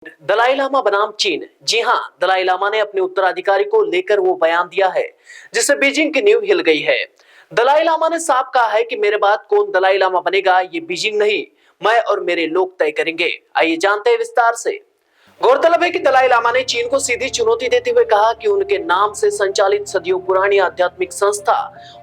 दलाई लामा बनाम चीन। जी हां, दलाई लामा ने अपने उत्तराधिकारी को लेकर वो बयान दिया है जिससे बीजिंग की नींव हिल गई है। दलाई लामा ने साफ कहा है कि मेरे बाद कौन दलाई लामा बनेगा ये बीजिंग नहीं, मैं और मेरे लोग तय करेंगे। आइए जानते हैं विस्तार से। गौरतलब है कि दलाई लामा ने चीन को सीधी चुनौती देते हुए कहा कि उनके नाम से संचालित सदियों पुरानी आध्यात्मिक संस्था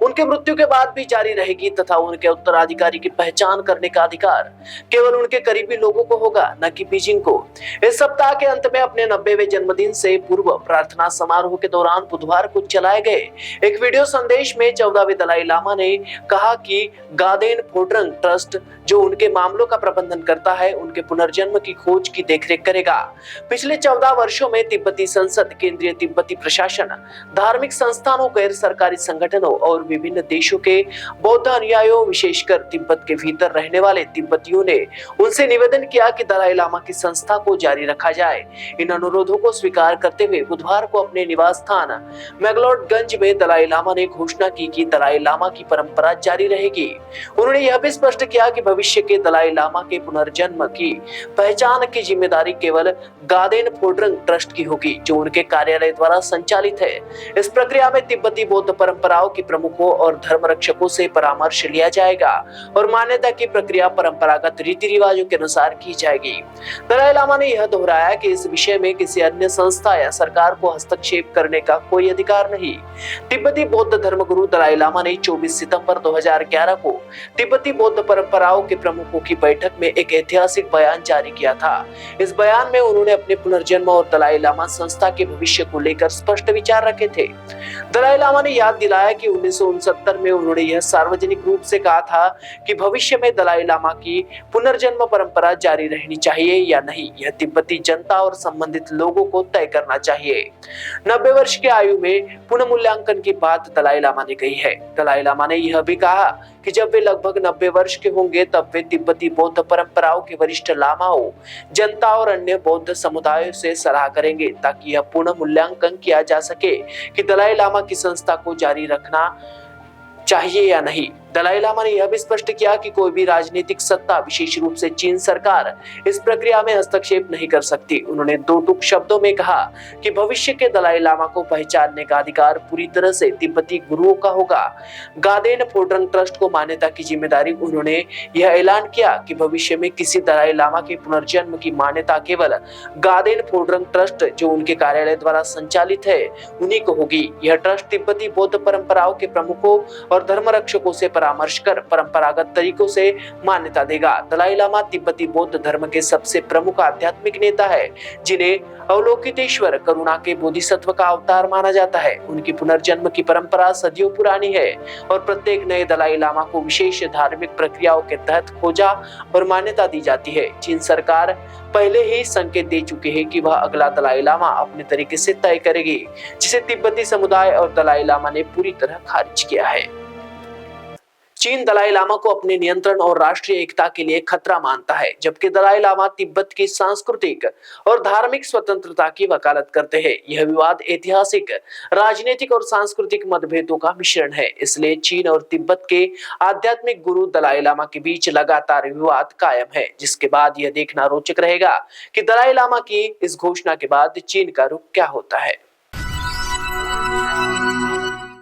उनके मृत्यु के बाद भी जारी रहेगी तथा उनके उत्तराधिकारी की पहचान करने का अधिकार केवल उनके करीबी लोगों को होगा, न कि बीजिंग को। इस सप्ताह के अंत में अपने 90वें जन्मदिन से पूर्व प्रार्थना समारोह के दौरान बुधवार को चलाए गए एक वीडियो संदेश में 14वें दलाई लामा ने कहा कि गादेन फोड्रंग ट्रस्ट, जो उनके मामलों का प्रबंधन करता है, उनके पुनर्जन्म की खोज की देखरेख करेगा। पिछले 14 वर्षों में तिब्बती संसद, केंद्रीय तिब्बती प्रशासन, धार्मिक संस्थानों, गैर सरकारी संगठनों और विभिन्न देशों के बौद्ध अनुयायियों, विशेषकर तिब्बत के भीतर रहने वाले तिब्बतियों ने उनसे निवेदन किया कि दलाई लामा की संस्था को जारी रखा जाए। इन अनुरोधों को स्वीकार करते हुए बुधवार को अपने निवास स्थान मैगलोडगंज में दलाई लामा ने घोषणा की कि दलाई लामा की परंपरा जारी रहेगी। उन्होंने यह भी स्पष्ट किया कि भविष्य के दलाई लामा के पुनर्जन्म की पहचान की जिम्मेदारी केवल गादेन फोड्रंग ट्रस्ट की होगी, जो उनके कार्यालय द्वारा संचालित है। इस प्रक्रिया में तिब्बती बौद्ध परंपराओं के प्रमुखों और धर्म रक्षकों से परामर्श लिया जाएगा और मान्यता की प्रक्रिया परंपरागत रीति रिवाजों के अनुसार की जाएगी। दलाई लामा ने यह दोहराया कि इस विषय में किसी अन्य संस्था या सरकार को हस्तक्षेप करने का कोई अधिकार नहीं। तिब्बती बौद्ध धर्मगुरु दलाई लामा ने 24 सितंबर 2011 को तिब्बती बौद्ध परंपराओं के प्रमुखों की बैठक में एक ऐतिहासिक बयान जारी किया था। इस बयान में उन्होंने अपने पुनर्जन्म और दलाई लामा संस्था के भविष्य को लेकर स्पष्ट विचार रखे थे। दलाई लामा ने याद दिलाया कि 1969 में उन्होंने यह सार्वजनिक रूप से कहा था कि भविष्य में दलाई लामा की पुनर्जन्म परंपरा जारी रहनी चाहिए या नहीं, यह तिब्बती जनता और संबंधित लोगों को तय करना चाहिए। 90 वर्ष की आयु में पुनर्मूल्यांकन की बात दलाई लामा ने कही है। दलाई लामा ने यह भी कहा कि जब वे लगभग 90 वर्ष के होंगे तब वे तिब्बती बौद्ध परंपराओं के वरिष्ठ लामाओं, जनता और अन्य बौद्ध समुदायों से सलाह करेंगे ताकि यह पूर्ण मूल्यांकन किया जा सके कि दलाई लामा की संस्था को जारी रखना चाहिए या नहीं। दलाई लामा ने यह भी स्पष्ट किया कि कोई भी राजनीतिक सत्ता, विशेष रूप से चीन सरकार, इस प्रक्रिया में हस्तक्षेप नहीं कर सकती। उन्होंने दो टूक शब्दों में कहा कि भविष्य के दलाई लामा को पहचानने का अधिकार पूरी तरह से तिब्बती गुरुओं का होगा। गादेन फोड्रंग ट्रस्ट को मान्यता की जिम्मेदारी। उन्होंने यह ऐलान किया कि भविष्य में किसी दलाई लामा के पुनर्जन्म की मान्यता केवल गादेन फोड्रंग ट्रस्ट, जो उनके कार्यालय द्वारा संचालित है, उन्हीं को होगी। यह ट्रस्ट तिब्बती बौद्ध परंपराओं के प्रमुखों और धर्म रक्षकों से परामर्श कर परंपरागत तरीकों से मान्यता देगा। दलाई लामा तिब्बती बौद्ध धर्म के सबसे प्रमुख आध्यात्मिक नेता है, जिन्हें अवलोकितेश्वर, करुणा के बोधिसत्व का अवतार माना जाता है। उनकी पुनर्जन्म की परंपरा सदियों पुरानी है और प्रत्येक नए दलाई लामा को विशेष धार्मिक प्रक्रियाओं के तहत खोजा और मान्यता दी जाती है। चीन सरकार पहले ही संकेत दे चुकी है कि वह अगला दलाई लामा अपने तरीके से तय करेगी, जिसे तिब्बती समुदाय और दलाई लामा ने पूरी तरह खारिज किया है। चीन दलाई लामा को अपने नियंत्रण और राष्ट्रीय एकता के लिए खतरा मानता है, जबकि दलाई लामा तिब्बत की सांस्कृतिक और धार्मिक स्वतंत्रता की वकालत करते हैं। यह विवाद ऐतिहासिक, राजनीतिक और सांस्कृतिक मतभेदों का मिश्रण है। इसलिए चीन और तिब्बत के आध्यात्मिक गुरु दलाई लामा के बीच लगातार विवाद कायम है, जिसके बाद यह देखना रोचक रहेगा कि दलाई लामा की इस घोषणा के बाद चीन का रुख क्या होता है।